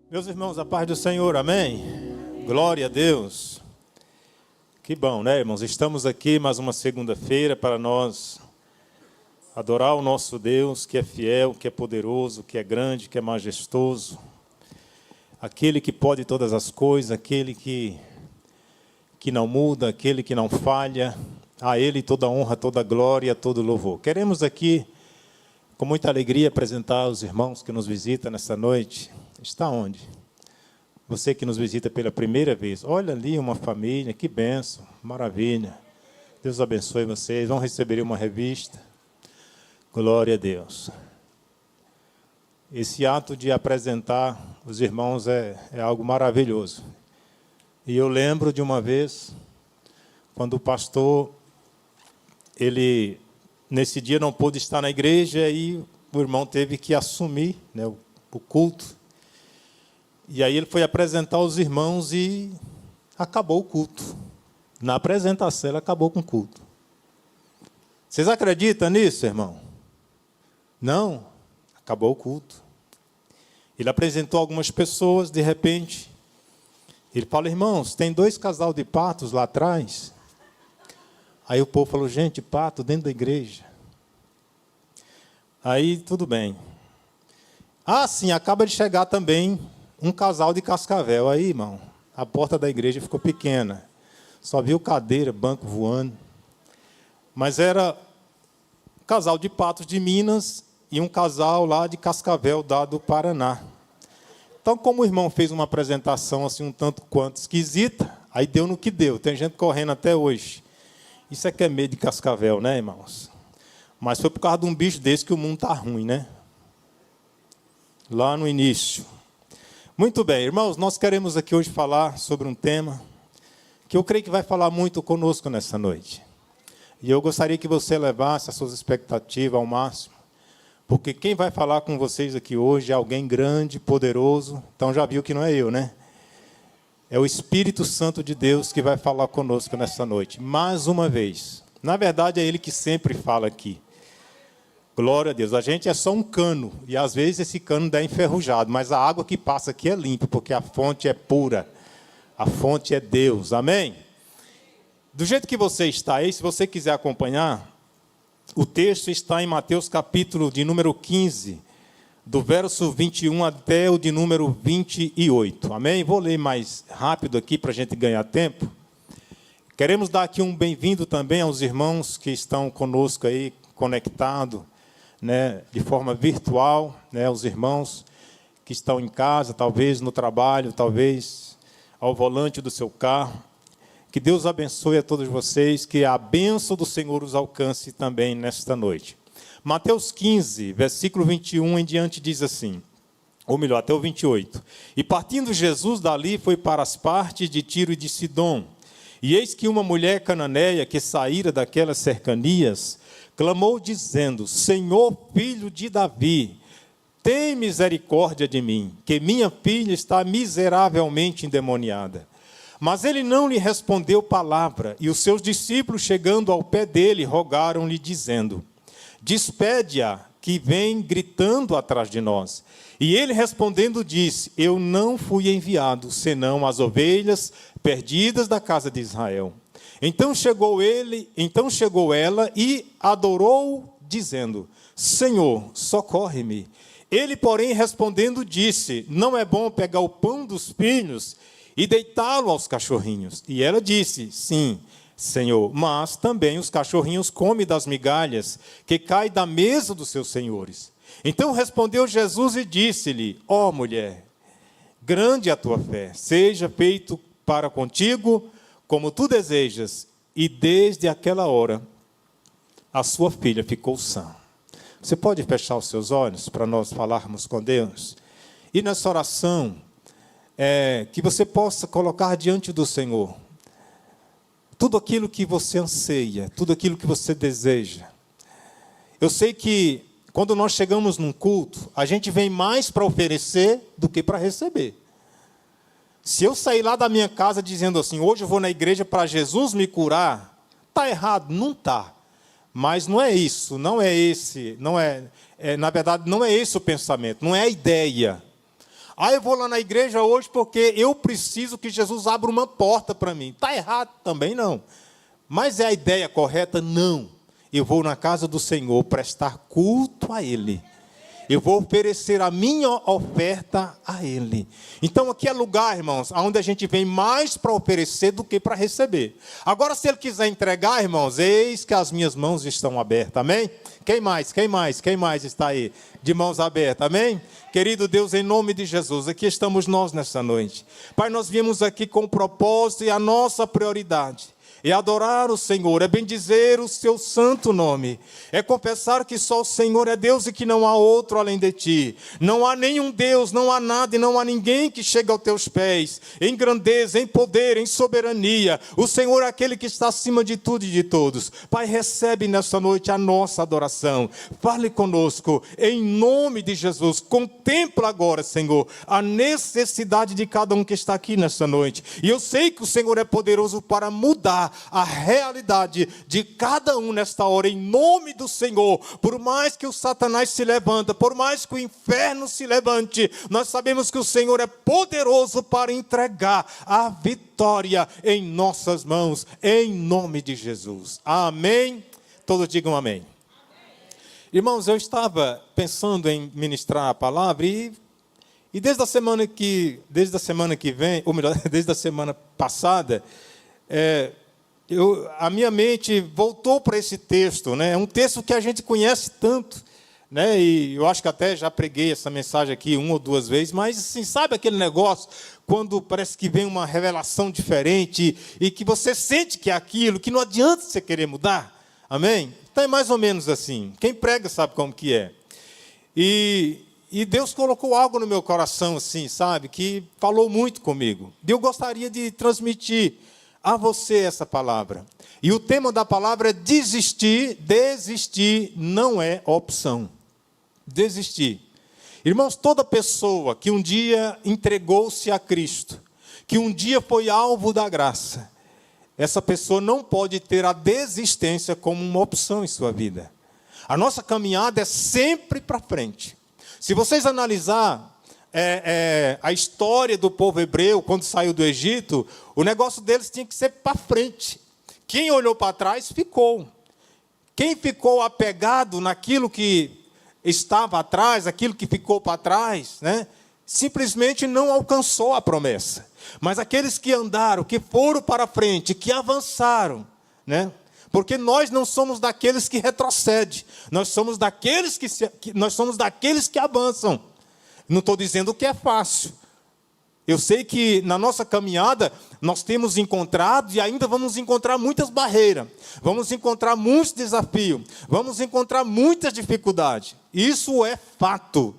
Meus irmãos, a paz do Senhor, amém? Glória a Deus. Que bom, né, irmãos? Estamos aqui mais uma segunda-feira para nós adorar o nosso Deus, que é fiel, que é poderoso, que é grande, que é majestoso. Aquele que pode todas as coisas, aquele que não muda, aquele que não falha. A Ele toda honra, toda glória, todo louvor. Queremos aqui, com muita alegria, apresentar os irmãos que nos visitam nesta noite. Está onde? Você que nos visita pela primeira vez. Olha ali uma família, que bênção, maravilha. Deus abençoe vocês. Vão receber uma revista. Glória a Deus. Esse ato de apresentar os irmãos é algo maravilhoso. E eu lembro de uma vez, quando o pastor, ele, nesse dia não pôde estar na igreja, e o irmão teve que assumir, né, o culto. E aí ele foi apresentar os irmãos e acabou o culto. Na apresentação, ele acabou com o culto. Vocês acreditam nisso, irmão? Não? Acabou o culto. Ele apresentou algumas pessoas, de repente, ele fala: irmãos, tem 2 casal de patos lá atrás. Aí o povo falou: gente, pato dentro da igreja. Aí, tudo bem. Ah, sim, acaba de chegar também um casal de Cascavel. Aí, irmão, a porta da igreja ficou pequena. Só viu cadeira, banco voando. Mas era um casal de patos de Minas e um casal lá de Cascavel, do Paraná. Então, como o irmão fez uma apresentação assim um tanto quanto esquisita, aí deu no que deu. Tem gente correndo até hoje. Isso é que é medo de Cascavel, né, irmãos? Mas foi por causa de um bicho desse que o mundo está ruim, né? Lá no início. Muito bem, irmãos, nós queremos aqui hoje falar sobre um tema que eu creio que vai falar muito conosco nessa noite. E eu gostaria que você levasse as suas expectativas ao máximo, porque quem vai falar com vocês aqui hoje é alguém grande, poderoso. Então já viu que não é eu, né? É o Espírito Santo de Deus que vai falar conosco nessa noite, mais uma vez. Na verdade, é Ele que sempre fala aqui. Glória a Deus. A gente é só um cano, e às vezes esse cano dá enferrujado, mas a água que passa aqui é limpa, porque a fonte é pura. A fonte é Deus. Amém? Do jeito que você está aí, se você quiser acompanhar, o texto está em Mateus capítulo de número 15, do verso 21 até o de número 28. Amém? Vou ler mais rápido aqui para a gente ganhar tempo. Queremos dar aqui um bem-vindo também aos irmãos que estão conosco aí, conectados, né, de forma virtual, né, os irmãos que estão em casa, talvez no trabalho, talvez ao volante do seu carro. Que Deus abençoe a todos vocês, que a bênção do Senhor os alcance também nesta noite. Mateus 15, versículo 21 em diante diz assim, ou melhor, até o 28. E partindo Jesus dali, foi para as partes de Tiro e de Sidom. E eis que uma mulher cananeia que saíra daquelas cercanias, clamou dizendo: Senhor, filho de Davi, tem misericórdia de mim, que minha filha está miseravelmente endemoniada. Mas ele não lhe respondeu palavra, e os seus discípulos, chegando ao pé dele, rogaram-lhe, dizendo: despede-a, que vem gritando atrás de nós. E ele respondendo disse: eu não fui enviado, senão as ovelhas perdidas da casa de Israel. Então chegou ela e adorou, dizendo: Senhor, socorre-me. Ele, porém, respondendo, disse: não é bom pegar o pão dos filhos e deitá-lo aos cachorrinhos. E ela disse: sim, Senhor, mas também os cachorrinhos comem das migalhas que caem da mesa dos seus senhores. Então respondeu Jesus e disse-lhe: ó mulher, grande é a tua fé, seja feito para contigo como tu desejas. E desde aquela hora, a sua filha ficou sã. Você pode fechar os seus olhos para nós falarmos com Deus? E nessa oração, que você possa colocar diante do Senhor tudo aquilo que você anseia, tudo aquilo que você deseja. Eu sei que quando nós chegamos num culto, a gente vem mais para oferecer do que para receber. Se eu sair lá da minha casa dizendo assim: hoje eu vou na igreja para Jesus me curar, está errado? Não está. Mas não é isso, na verdade, não é esse o pensamento, não é a ideia. Ah, eu vou lá na igreja hoje porque eu preciso que Jesus abra uma porta para mim. Está errado também, não. Mas é a ideia correta? Não. Eu vou na casa do Senhor prestar culto a Ele. Eu vou oferecer a minha oferta a Ele. Então, aqui é lugar, irmãos, onde a gente vem mais para oferecer do que para receber. Agora, se Ele quiser entregar, irmãos, eis que as minhas mãos estão abertas, amém? Quem mais? Quem mais? Quem mais está aí de mãos abertas, amém? Querido Deus, em nome de Jesus, aqui estamos nós nessa noite. Pai, nós viemos aqui com o propósito e a nossa prioridade é adorar o Senhor, é bendizer o seu santo nome, é confessar que só o Senhor é Deus e que não há outro além de ti. Não há nenhum Deus, não há nada e não há ninguém que chegue aos teus pés, em grandeza, em poder, em soberania. O Senhor é aquele que está acima de tudo e de todos. Pai, recebe nesta noite a nossa adoração. Fale conosco, em nome de Jesus. Contempla agora, Senhor, a necessidade de cada um que está aqui nesta noite. E eu sei que o Senhor é poderoso para mudar a realidade de cada um nesta hora, em nome do Senhor. Por mais que o Satanás se levanta, por mais que o inferno se levante, nós sabemos que o Senhor é poderoso para entregar a vitória em nossas mãos, em nome de Jesus. Amém? Todos digam amém. Irmãos, eu estava pensando em ministrar a palavra e desde a semana que vem, ou melhor, desde a semana passada, a minha mente voltou para esse texto, né? É um texto que a gente conhece tanto, né? E eu acho que até já preguei essa mensagem aqui 1 ou 2 vezes, mas assim, sabe aquele negócio quando parece que vem uma revelação diferente e que você sente que é aquilo, que não adianta você querer mudar? Amém? Então é mais ou menos assim. Quem prega sabe como que é. E Deus colocou algo no meu coração, assim, sabe? Que falou muito comigo. E eu gostaria de transmitir a você essa palavra. E o tema da palavra é desistir. Desistir não é opção. Desistir. Irmãos, toda pessoa que um dia entregou-se a Cristo, que um dia foi alvo da graça, essa pessoa não pode ter a desistência como uma opção em sua vida. A nossa caminhada é sempre para frente. Se vocês analisar a história do povo hebreu, quando saiu do Egito, o negócio deles tinha que ser para frente. Quem olhou para trás, ficou. Quem ficou apegado naquilo que estava atrás, aquilo que ficou para trás, né, simplesmente não alcançou a promessa. Mas aqueles que andaram, que foram para frente, que avançaram, né, porque nós não somos daqueles que retrocedem, nós somos daqueles que avançam. Não estou dizendo que é fácil. Eu sei que na nossa caminhada nós temos encontrado e ainda vamos encontrar muitas barreiras. Vamos encontrar muitos desafios. Vamos encontrar muitas dificuldades. Isso é fato.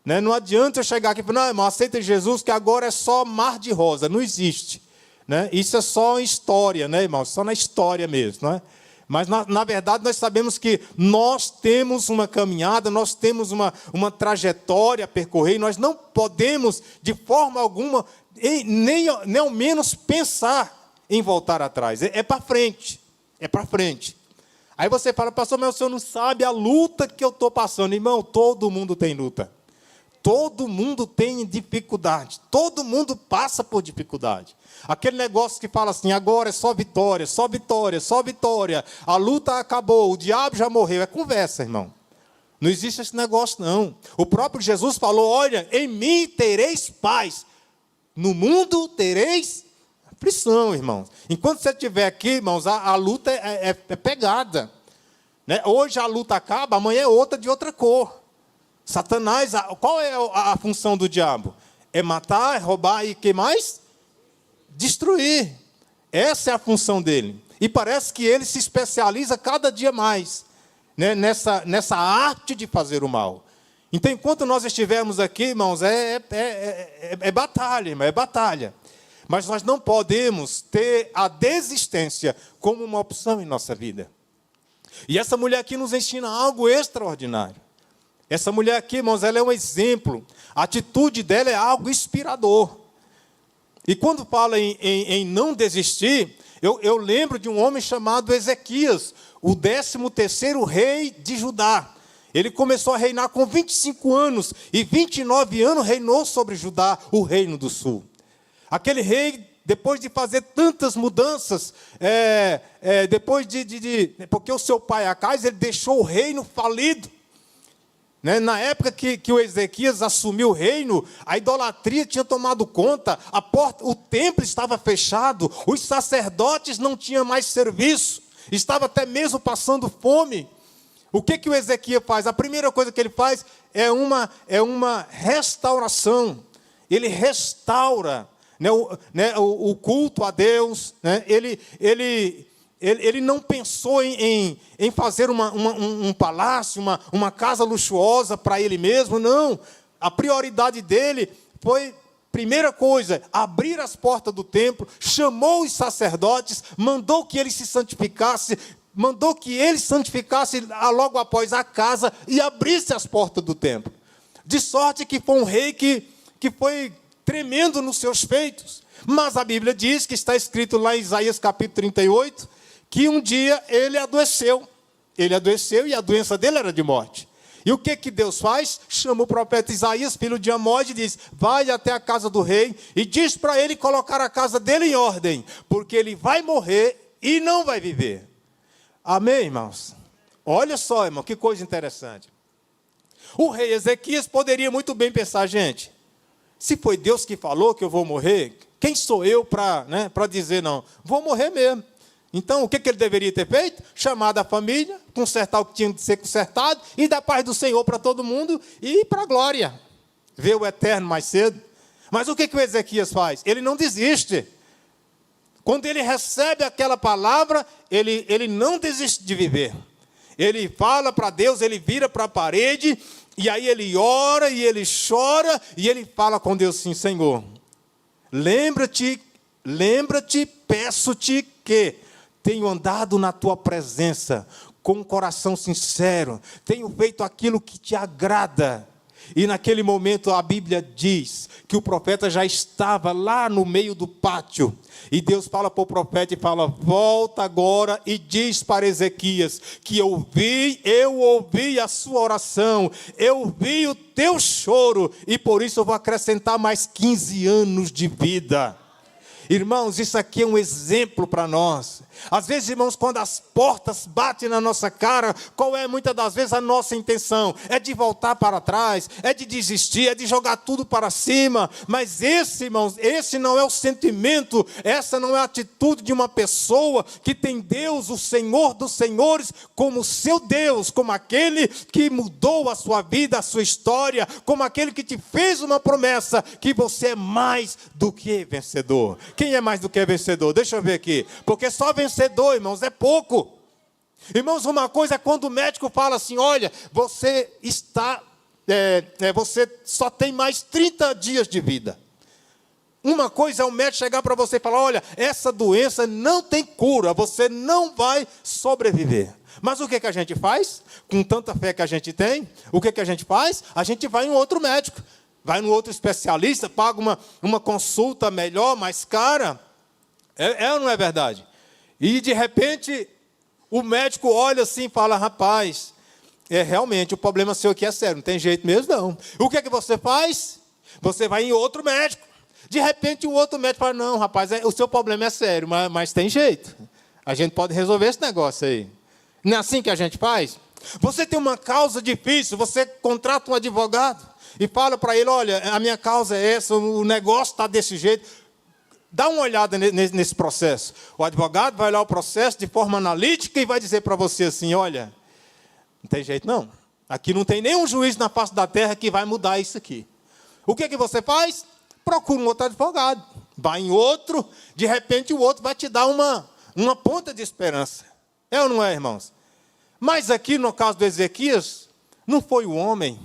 Né? Não adianta eu chegar aqui e falar, não, irmão, aceita Jesus que agora é só mar de rosa. Não existe. Né? Isso é só história, né, irmão? Só na história mesmo, não é? Mas, na verdade, nós sabemos que nós temos uma caminhada, nós temos uma trajetória a percorrer, e nós não podemos, de forma alguma, nem ao menos pensar em voltar atrás. É para frente, é para frente. Aí você fala, pastor, mas o senhor não sabe a luta que eu estou passando. Irmão, todo mundo tem luta. Todo mundo tem dificuldade. Todo mundo passa por dificuldade. Aquele negócio que fala assim, agora é só vitória, só vitória, só vitória. A luta acabou, o diabo já morreu. É conversa, irmão. Não existe esse negócio, não. O próprio Jesus falou, olha, em mim tereis paz. No mundo tereis aflição, irmãos. Enquanto você estiver aqui, irmãos, a luta é pegada. Né? Hoje a luta acaba, amanhã é outra de outra cor. Satanás, qual é a função do diabo? É matar, é roubar e o que mais? Destruir. Essa é a função dele. E parece que ele se especializa cada dia mais, né, nessa arte de fazer o mal. Então, enquanto nós estivermos aqui, irmãos, é batalha, irmão, é batalha. Mas nós não podemos ter a desistência como uma opção em nossa vida. E essa mulher aqui nos ensina algo extraordinário. Essa mulher aqui, irmãos, ela é um exemplo. A atitude dela é algo inspirador. E quando fala em não desistir, eu lembro de um homem chamado Ezequias, o 13º rei de Judá. Ele começou a reinar com 25 anos, e 29 anos reinou sobre Judá, o reino do sul. Aquele rei, depois de fazer tantas mudanças, porque o seu pai Acais, ele deixou o reino falido. Né? Na época que o Ezequias assumiu o reino, a idolatria tinha tomado conta, o templo estava fechado, os sacerdotes não tinham mais serviço, estava até mesmo passando fome. O que o Ezequias faz? A primeira coisa que ele faz é uma restauração. Ele restaura, o culto a Deus. Né? Ele não pensou em fazer um palácio, uma casa luxuosa para ele mesmo, não. A prioridade dele foi, primeira coisa, abrir as portas do templo, chamou os sacerdotes, mandou que ele se santificasse, mandou que ele santificasse logo após a casa e abrisse as portas do templo. De sorte que foi um rei que foi tremendo nos seus feitos. Mas a Bíblia diz, que está escrito lá em Isaías capítulo 38, que um dia ele adoeceu. Ele adoeceu e a doença dele era de morte. E o que Deus faz? Chama o profeta Isaías, filho de Amós, e diz: vai até a casa do rei e diz para ele colocar a casa dele em ordem, porque ele vai morrer e não vai viver. Amém, irmãos? Olha só, irmão, que coisa interessante. O rei Ezequias poderia muito bem pensar: gente, se foi Deus que falou que eu vou morrer, quem sou eu para dizer não? Vou morrer mesmo. Então, o que ele deveria ter feito? Chamar a família, consertar o que tinha de ser consertado, e dar paz do Senhor para todo mundo, e ir para a glória. Ver o eterno mais cedo. Mas o que o Ezequias faz? Ele não desiste. Quando ele recebe aquela palavra, ele não desiste de viver. Ele fala para Deus, ele vira para a parede, e aí ele ora, e ele chora, e ele fala com Deus assim: Senhor, lembra-te, peço-te que tenho andado na tua presença com um coração sincero, tenho feito aquilo que te agrada. E naquele momento a Bíblia diz que o profeta já estava lá no meio do pátio. E Deus fala para o profeta e fala: volta agora e diz para Ezequias que eu ouvi a sua oração, eu vi o teu choro, e por isso eu vou acrescentar mais 15 anos de vida. Irmãos, isso aqui é um exemplo para nós. Às vezes, irmãos, quando as portas batem na nossa cara, qual é muitas das vezes a nossa intenção? É de voltar para trás, é de desistir, é de jogar tudo para cima. Mas esse, irmãos, esse não é o sentimento, essa não é a atitude de uma pessoa que tem Deus, o Senhor dos Senhores, como seu Deus, como aquele que mudou a sua vida, a sua história, como aquele que te fez uma promessa, que você é mais do que vencedor. Quem é mais do que vencedor? Deixa eu ver aqui. Porque só vencedor, irmãos, é pouco. Irmãos, uma coisa é quando o médico fala assim: olha, você só tem mais 30 dias de vida. Uma coisa é o médico chegar para você e falar: olha, essa doença não tem cura, você não vai sobreviver. Mas o que a gente faz? Com tanta fé que a gente tem, o que a gente faz? A gente vai em outro médico. Vai no outro especialista, paga uma consulta melhor, mais cara. É ou não é verdade? E de repente, o médico olha assim e fala: rapaz, realmente o problema seu aqui é sério, não tem jeito mesmo não. O que você faz? Você vai em outro médico. De repente o outro médico fala: não, rapaz, o seu problema é sério, mas tem jeito. A gente pode resolver esse negócio aí. Não é assim que a gente faz? Você tem uma causa difícil, você contrata um advogado e fala para ele: olha, a minha causa é essa, o negócio está desse jeito. Dá uma olhada nesse processo. O advogado vai olhar o processo de forma analítica e vai dizer para você assim: olha, não tem jeito não. Aqui não tem nenhum juiz na face da terra que vai mudar isso aqui. O que você faz? Procura um outro advogado. Vai em outro, de repente o outro vai te dar uma ponta de esperança. É ou não é, irmãos? Mas aqui no caso do Ezequias, não foi o homem,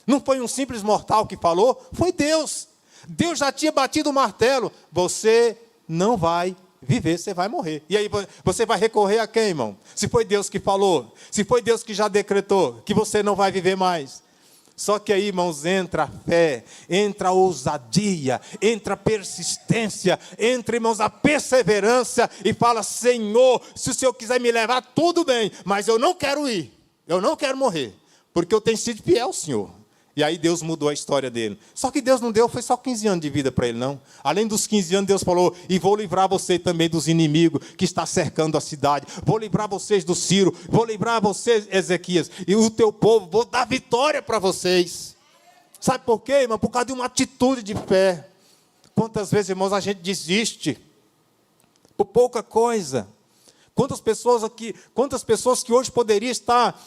não foi um simples mortal que falou, foi Deus. Deus já tinha batido o martelo: você não vai viver, você vai morrer. E aí você vai recorrer a quem, irmão? Se foi Deus que falou, se foi Deus que já decretou que você não vai viver mais. Só que aí, irmãos, entra a fé, entra a ousadia, entra a persistência, entra, irmãos, a perseverança, e fala: Senhor, se o Senhor quiser me levar, tudo bem, mas eu não quero ir, eu não quero morrer. porque eu tenho sido fiel ao Senhor. E aí Deus mudou a história dele. Só que Deus não deu, foi só 15 anos de vida para ele, não. Além dos 15 anos, Deus falou, e vou livrar você também dos inimigos que está cercando a cidade. Vou livrar vocês do Ciro, vou livrar vocês, Ezequias, e o teu povo, vou dar vitória para vocês. Sabe por quê, irmão? Por causa de uma atitude de fé. Quantas vezes, irmãos, a gente desiste por pouca coisa. Quantas pessoas que hoje poderiam estar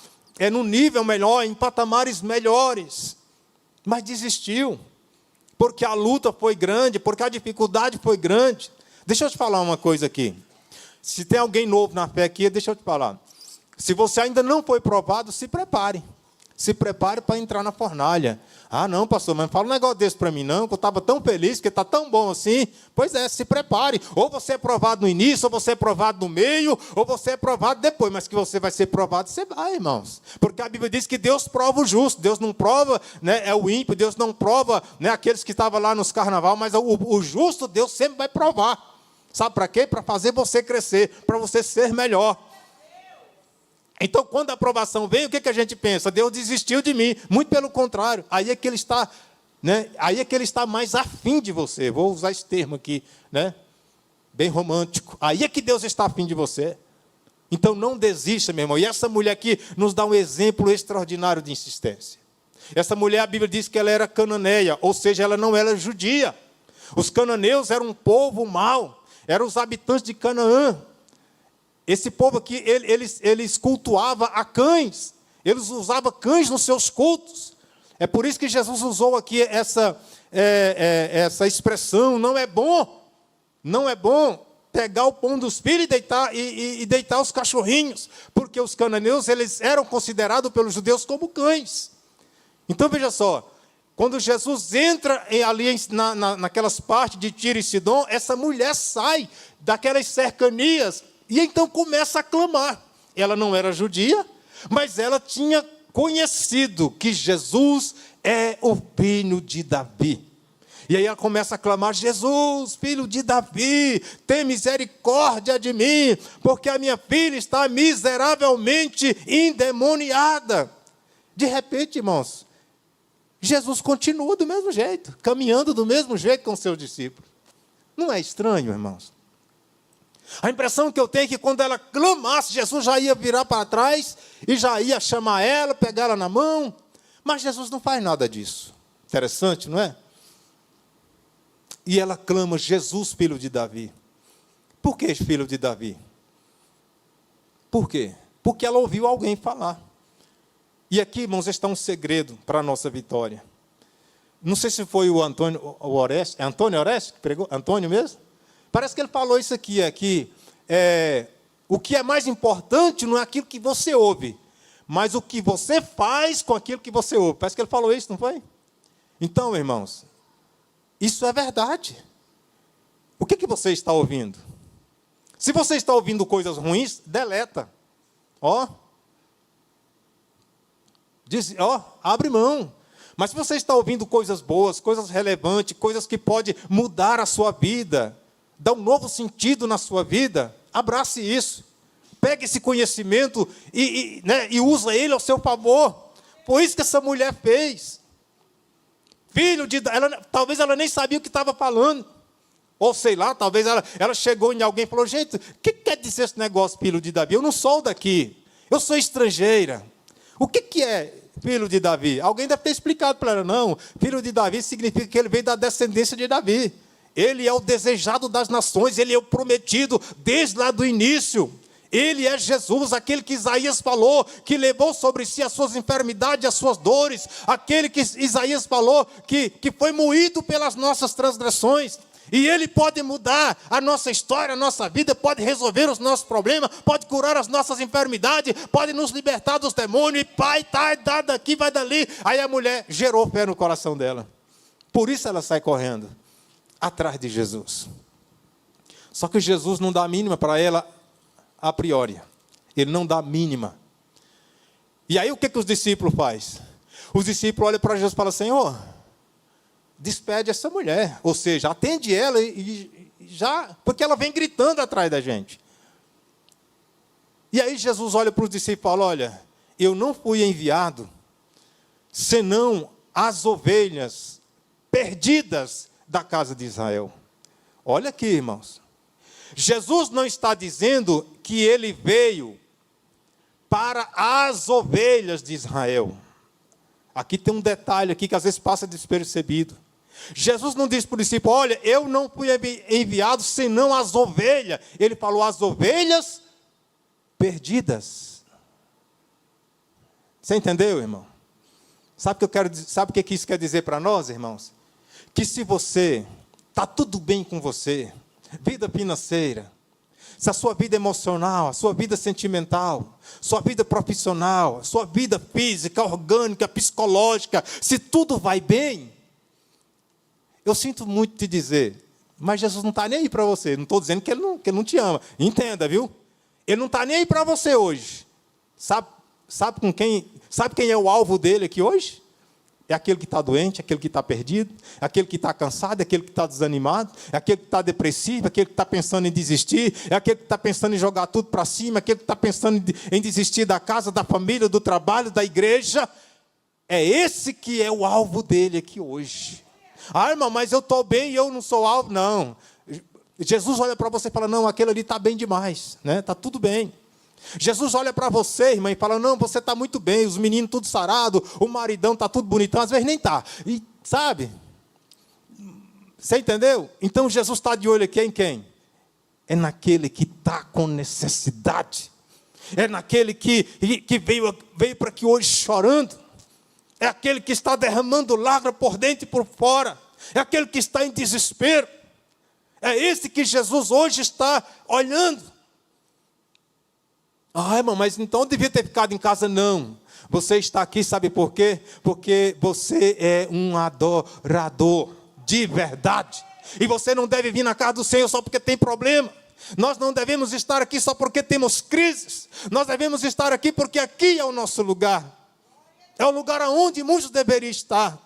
num nível melhor, em patamares melhores, mas desistiu, porque a luta foi grande, porque a dificuldade foi grande. Deixa eu te falar uma coisa aqui. Se tem alguém novo na fé aqui, deixa eu te falar. Se você ainda não foi provado, se prepare. Se prepare para entrar na fornalha. Ah, não, pastor, mas não fala um negócio desse para mim, não, que eu estava tão feliz, que está tão bom assim. Pois é, se prepare. Ou você é provado no início, ou você é provado no meio, ou você é provado depois. Mas que você vai ser provado, você vai, irmãos. Porque a Bíblia diz que Deus prova o justo. Deus não prova, né, é o ímpio. Deus não prova, né, aqueles que estavam lá nos carnaval. Mas o justo, Deus sempre vai provar. Sabe para quê? Para fazer você crescer, para você ser melhor. Então, quando a aprovação vem, o que a gente pensa? Deus desistiu de mim. Muito pelo contrário. Aí é que Ele está, né? Aí é que Ele está mais afim de você. Vou usar esse termo aqui, né? Bem romântico. Aí é que Deus está afim de você. Então, não desista, meu irmão. E essa mulher aqui nos dá um exemplo extraordinário de insistência. Essa mulher, a Bíblia diz que ela era cananeia, ou seja, ela não era judia. Os cananeus eram um povo mau. Eram os habitantes de Canaã. Esse povo aqui, eles cultuavam a cães. Eles usavam cães nos seus cultos. É por isso que Jesus usou aqui essa expressão, não é bom pegar o pão dos filhos e deitar os cachorrinhos. Porque os cananeus, eles eram considerados pelos judeus como cães. Então, veja só, quando Jesus entra ali naquelas partes de Tiro e Sidom, essa mulher sai daquelas cercanias, e então começa a clamar. Ela não era judia, mas ela tinha conhecido que Jesus é o filho de Davi. E aí ela começa a clamar, Jesus, filho de Davi, tem misericórdia de mim, porque a minha filha está miseravelmente endemoniada. De repente, irmãos, Jesus continua do mesmo jeito, caminhando do mesmo jeito com seus discípulos. Não é estranho, irmãos? A impressão que eu tenho é que quando ela clamasse, Jesus já ia virar para trás e já ia chamar ela, pegar ela na mão. Mas Jesus não faz nada disso. Interessante, não é? E ela clama, Jesus, filho de Davi. Por que filho de Davi? Por quê? Porque ela ouviu alguém falar. E aqui, irmãos, está um segredo para a nossa vitória. Não sei se foi o Antônio Oreste. É Antônio Oreste que pregou? Antônio mesmo? Parece que ele falou isso aqui, o que é mais importante não é aquilo que você ouve, mas o que você faz com aquilo que você ouve. Parece que ele falou isso, não foi? Então, irmãos, isso é verdade. O que você está ouvindo? Se você está ouvindo coisas ruins, deleta. Abre mão. Mas se você está ouvindo coisas boas, coisas relevantes, coisas que podem mudar a sua vida, dar um novo sentido na sua vida, abrace isso. Pegue esse conhecimento e usa ele ao seu favor. Foi isso que essa mulher fez. Talvez ela nem sabia o que estava falando. Ou sei lá, talvez ela chegou em alguém e falou, gente, o que quer dizer esse negócio, filho de Davi? Eu não sou daqui, eu sou estrangeira. O que é filho de Davi? Alguém deve ter explicado para ela, não. Filho de Davi significa que ele veio da descendência de Davi. Ele é o desejado das nações, ele é o prometido desde lá do início. Ele é Jesus, aquele que Isaías falou, que levou sobre si as suas enfermidades, as suas dores. Aquele que Isaías falou, que foi moído pelas nossas transgressões. E Ele pode mudar a nossa história, a nossa vida, pode resolver os nossos problemas, pode curar as nossas enfermidades, pode nos libertar dos demônios. E pai, tá daqui, vai dali. Aí a mulher gerou fé no coração dela. Por isso ela sai correndo atrás de Jesus. Só que Jesus não dá a mínima para ela a priori. Ele não dá a mínima. E aí o que os discípulos fazem? Os discípulos olham para Jesus e falam, Senhor, despede essa mulher. Ou seja, atende ela e já... Porque ela vem gritando atrás da gente. E aí Jesus olha para os discípulos e fala, olha, eu não fui enviado senão as ovelhas perdidas da casa de Israel. Olha aqui, irmãos. Jesus não está dizendo que ele veio para as ovelhas de Israel. Aqui tem um detalhe aqui que às vezes passa despercebido. Jesus não disse para o discípulo: olha, eu não fui enviado senão as ovelhas. Ele falou as ovelhas perdidas. Você entendeu, irmão? Sabe o que isso quer dizer para nós, irmãos? Que se você está tudo bem com você, vida financeira, se a sua vida emocional, a sua vida sentimental, sua vida profissional, sua vida física, orgânica, psicológica, se tudo vai bem, eu sinto muito te dizer, mas Jesus não está nem aí para você. Não estou dizendo que ele não te ama. Entenda, viu? Ele não está nem aí para você hoje. Sabe quem é o alvo dele aqui hoje? É aquele que está doente, aquele que está perdido, aquele que está cansado, aquele que está desanimado, é aquele que está depressivo, aquele que está pensando em desistir, é aquele que está pensando em jogar tudo para cima, aquele que está pensando em desistir da casa, da família, do trabalho, da igreja. É esse que é o alvo dele aqui hoje. Ah, irmão, mas eu estou bem e eu não sou alvo. Não. Jesus olha para você e fala: não, aquele ali está bem demais, né? Está tudo bem. Jesus olha para você, irmã, e fala: não, você está muito bem, os meninos tudo sarado, o maridão está tudo bonitão, às vezes nem está. E sabe? Você entendeu? Então Jesus está de olho aqui em quem? É naquele que está com necessidade. É naquele que veio para aqui hoje chorando. É aquele que está derramando lágrimas por dentro e por fora. É aquele que está em desespero. É esse que Jesus hoje está olhando. Ah, irmão, mas então eu devia ter ficado em casa. Não. Você está aqui, sabe por quê? Porque você é um adorador de verdade. E você não deve vir na casa do Senhor só porque tem problema. Nós não devemos estar aqui só porque temos crises. Nós devemos estar aqui porque aqui é o nosso lugar. É o lugar onde muitos deveriam estar.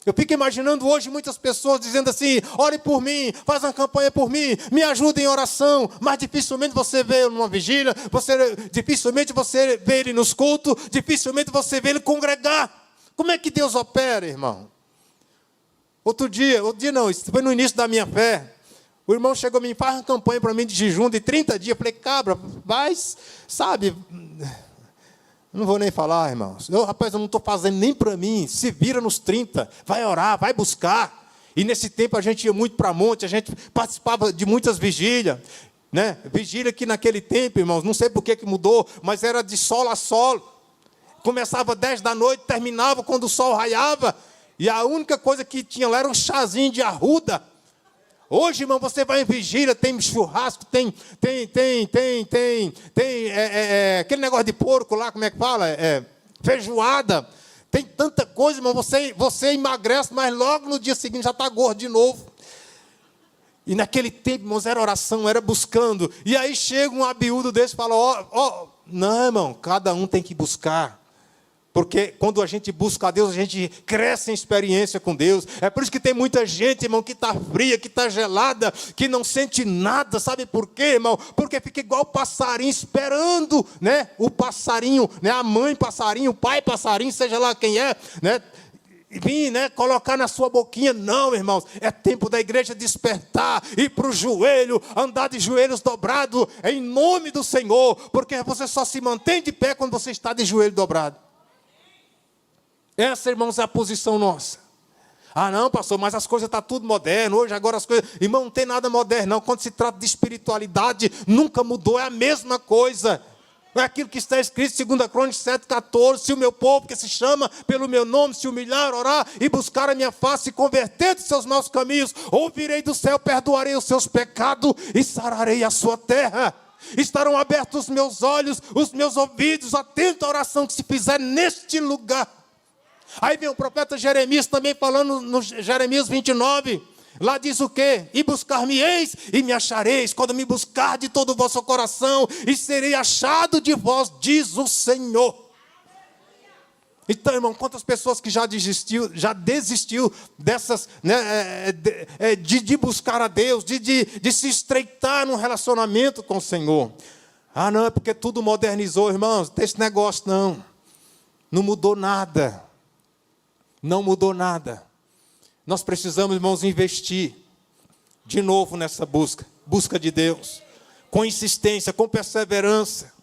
Eu fico imaginando hoje muitas pessoas dizendo assim: ore por mim, faz uma campanha por mim, me ajude em oração. Mas dificilmente você vê ele numa vigília, dificilmente você vê ele nos cultos, dificilmente você vê ele congregar. Como é que Deus opera, irmão? Outro dia não, isso foi no início da minha fé. O irmão chegou a mim: faz uma campanha para mim de jejum de 30 dias. Eu falei: cabra, mas, sabe... Não vou nem falar, irmãos. Rapaz, eu não estou fazendo nem para mim. Se vira nos 30. Vai orar, vai buscar. E nesse tempo a gente ia muito para monte. A gente participava de muitas vigílias. Né? Vigília que naquele tempo, irmãos, não sei por que mudou, mas era de sol a sol. Começava 10 da noite, terminava quando o sol raiava. E a única coisa que tinha lá era um chazinho de arruda. Hoje, irmão, você vai em vigília, tem churrasco, tem aquele negócio de porco lá, como é que fala? Feijoada. Tem tanta coisa, irmão, você emagrece, mas logo no dia seguinte já está gordo de novo. E naquele tempo, irmãos, era oração, era buscando. E aí chega um abiúdo desse e fala: não, irmão, cada um tem que buscar. Porque quando a gente busca a Deus, a gente cresce em experiência com Deus. É por isso que tem muita gente, irmão, que está fria, que está gelada, que não sente nada. Sabe por quê, irmão? Porque fica igual o passarinho esperando, né? O passarinho, né? A mãe passarinho, o pai passarinho, seja lá quem é, né? Vir, né? Colocar na sua boquinha. Não, irmãos, é tempo da igreja despertar, ir para o joelho, andar de joelhos dobrados, em nome do Senhor. Porque você só se mantém de pé quando você está de joelho dobrado. Essa, irmãos, é a posição nossa. Ah, não, pastor, mas as coisas estão tudo moderno. Hoje, agora as coisas... Irmão, não tem nada moderno, não. Quando se trata de espiritualidade, nunca mudou, é a mesma coisa. É aquilo que está escrito em 2 Crônicas 7,14. Se o meu povo, que se chama pelo meu nome, se humilhar, orar e buscar a minha face e converter de seus maus caminhos, ouvirei do céu, perdoarei os seus pecados e sararei a sua terra. Estarão abertos os meus olhos, os meus ouvidos, atento à oração que se fizer neste lugar. Aí vem o profeta Jeremias também falando no Jeremias 29. Lá diz o quê? E buscar-me-eis e me achareis, quando me buscar de todo o vosso coração, e serei achado de vós, diz o Senhor. Então, irmão, quantas pessoas que já desistiu dessas, né, de buscar a Deus, de se estreitar num relacionamento com o Senhor. Ah, não, é porque tudo modernizou, irmãos. Não tem esse negócio, não. Não mudou nada. Não mudou nada. Nós precisamos, irmãos, investir de novo nessa busca de Deus, com insistência, com perseverança.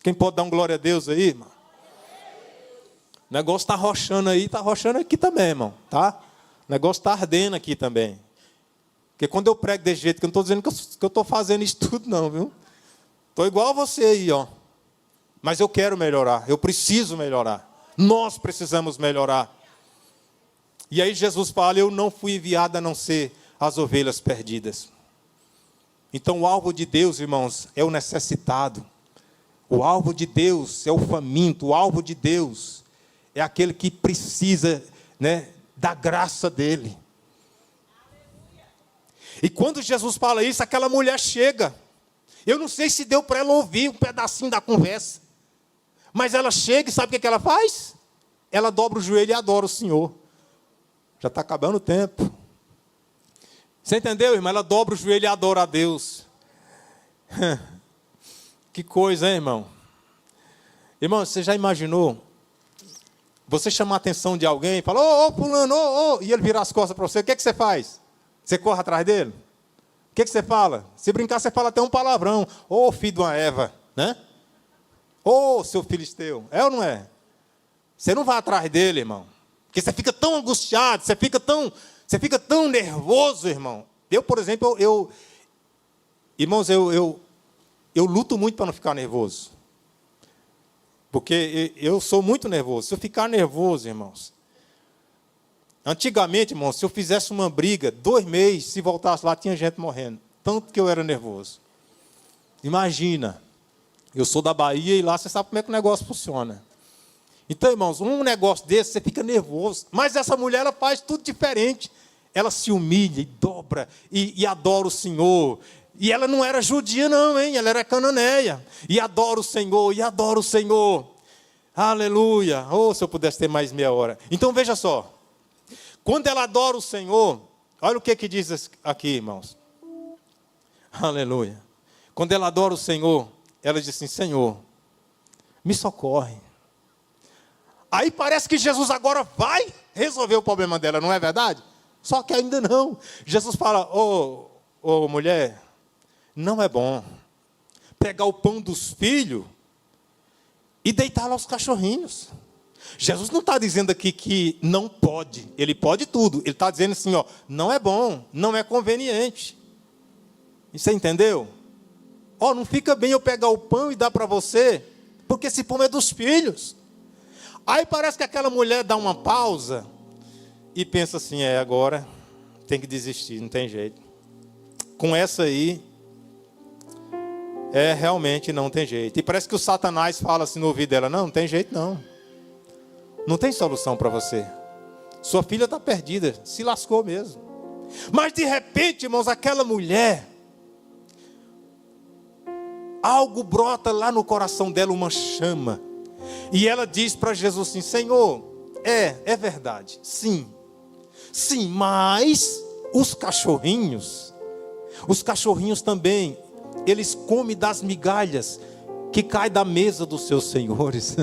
Quem pode dar um glória a Deus aí, irmão? O negócio está rochando aí, está rochando aqui também, irmão, tá? O negócio está ardendo aqui também. Porque quando eu prego desse jeito, que eu não estou dizendo que eu estou fazendo isso tudo, não, viu? Estou igual a você aí, ó. Mas eu quero melhorar, eu preciso melhorar. Nós precisamos melhorar. E aí Jesus fala, eu não fui enviado a não ser as ovelhas perdidas. Então o alvo de Deus, irmãos, é o necessitado. O alvo de Deus é o faminto. O alvo de Deus é aquele que precisa, né, da graça dele. E quando Jesus fala isso, aquela mulher chega. Eu não sei se deu para ela ouvir um pedacinho da conversa. Mas ela chega e sabe o que ela faz? Ela dobra o joelho e adora o Senhor. Já está acabando o tempo. Você entendeu, irmão? Ela dobra o joelho e adora a Deus. Que coisa, hein, irmão? Irmão, você já imaginou? Você chamar a atenção de alguém e falar, ô, fulano, ô, e ele virar as costas para você, o que você faz? Você corre atrás dele? O que você fala? Se brincar, você fala até um palavrão. Ô, filho de uma Eva, né? Ô, seu filisteu. É ou não é? Você não vai atrás dele, irmão. Porque você fica tão angustiado, você fica tão nervoso, irmão. Eu, por exemplo, irmãos, eu luto muito para não ficar nervoso. Porque eu sou muito nervoso. Se eu ficar nervoso, irmãos... Antigamente, irmãos, se eu fizesse uma briga, 2 meses, se voltasse lá, tinha gente morrendo. Tanto que eu era nervoso. Imagina, eu sou da Bahia e lá você sabe como é que o negócio funciona. Então, irmãos, um negócio desse, você fica nervoso. Mas essa mulher, ela faz tudo diferente. Ela se humilha e dobra e adora o Senhor. E ela não era judia, não, hein? Ela era cananeia. E adora o Senhor, e adora o Senhor. Aleluia. Oh, se eu pudesse ter mais meia hora. Então, veja só. Quando ela adora o Senhor, olha o que diz aqui, irmãos. Aleluia. Quando ela adora o Senhor, ela diz assim, Senhor, me socorre. Aí parece que Jesus agora vai resolver o problema dela, não é verdade? Só que ainda não. Jesus fala, ô mulher, não é bom pegar o pão dos filhos e deitar lá os cachorrinhos. Jesus não está dizendo aqui que não pode. Ele pode tudo. Ele está dizendo assim, ó, não é bom, não é conveniente. E você entendeu? Ó, não fica bem eu pegar o pão e dar para você, porque esse pão é dos filhos. Aí parece que aquela mulher dá uma pausa e pensa assim, agora tem que desistir, não tem jeito. Com essa aí, realmente não tem jeito. E parece que o Satanás fala assim no ouvido dela, não tem jeito não. Não tem solução para você. Sua filha está perdida, se lascou mesmo. Mas de repente, irmãos, aquela mulher, algo brota lá no coração dela, uma chama. E ela diz para Jesus assim, Senhor, é verdade, sim, mas os cachorrinhos também, eles comem das migalhas que caem da mesa dos seus senhores.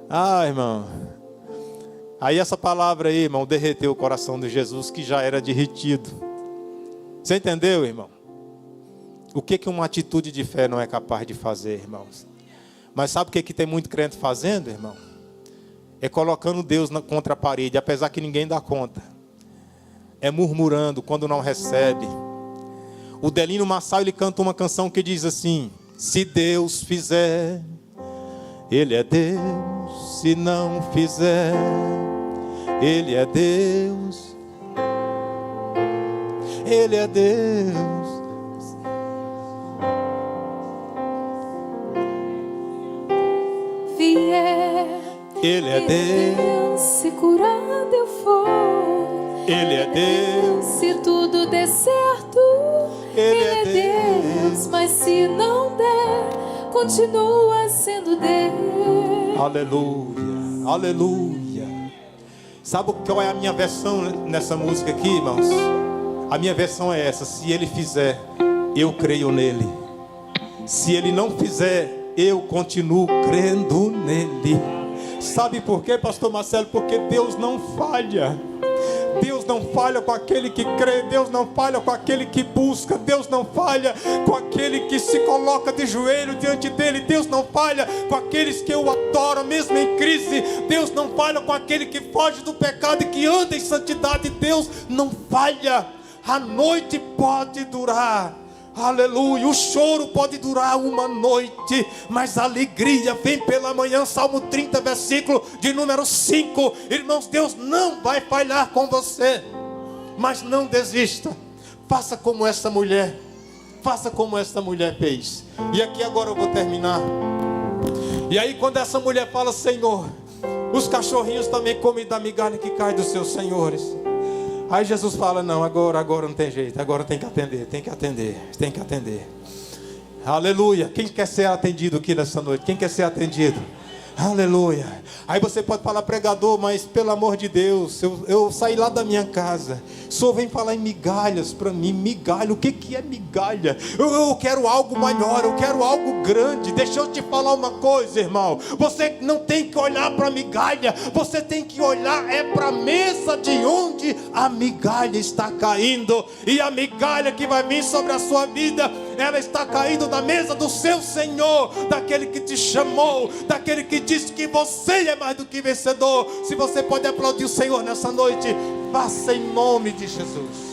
Ah, irmão. Aí essa palavra aí, irmão, derreteu o coração de Jesus, que já era derretido. Você entendeu, irmão? O que uma atitude de fé não é capaz de fazer, irmãos? Mas sabe o que tem muito crente fazendo, irmão? É colocando Deus contra a parede, apesar que ninguém dá conta. É murmurando quando não recebe. O Delino Massal, ele canta uma canção que diz assim, se Deus fizer, Ele é Deus, se não fizer, Ele é Deus, Ele é Deus. Vier, Ele é Deus, se curado eu for, Ele é Deus, se tudo der certo, Ele é Deus, mas se não der, continua sendo Deus. Aleluia, aleluia. Sabe qual é a minha versão nessa música aqui, irmãos? A minha versão é essa, se Ele fizer, eu creio nele. Se Ele não fizer, eu continuo crendo nele. Sabe por quê, pastor Marcelo? Porque Deus não falha. Deus não falha com aquele que crê, Deus não falha com aquele que busca, Deus não falha com aquele que se coloca de joelho diante dele, Deus não falha com aqueles que o adoram mesmo em crise, Deus não falha com aquele que foge do pecado e que anda em santidade, Deus não falha. A noite pode durar, aleluia, o choro pode durar uma noite, mas a alegria vem pela manhã. Salmo 30, versículo de número 5. Irmãos, Deus não vai falhar com você, mas não desista. Faça como essa mulher, faça como essa mulher fez. E aqui agora eu vou terminar. E aí quando essa mulher fala: Senhor, os cachorrinhos também comem da migalha que cai dos seus senhores. Aí Jesus fala: não, agora não tem jeito, agora tem que atender. Aleluia. Quem quer ser atendido aqui nessa noite? Quem quer ser atendido? Aleluia. Aí você pode falar: pregador, mas pelo amor de Deus, eu saí lá da minha casa, o senhor vem falar em migalhas para mim. Migalha, o que é migalha? Eu quero algo maior, eu quero algo grande. Deixa eu te falar uma coisa, irmão, você não tem que olhar para migalha, você tem que olhar para a mesa de onde a migalha está caindo. E a migalha que vai vir sobre a sua vida, ela está caindo da mesa do seu Senhor, daquele que te chamou, daquele que disse que você é mais do que vencedor. Se você pode aplaudir o Senhor nessa noite, faça em nome de Jesus.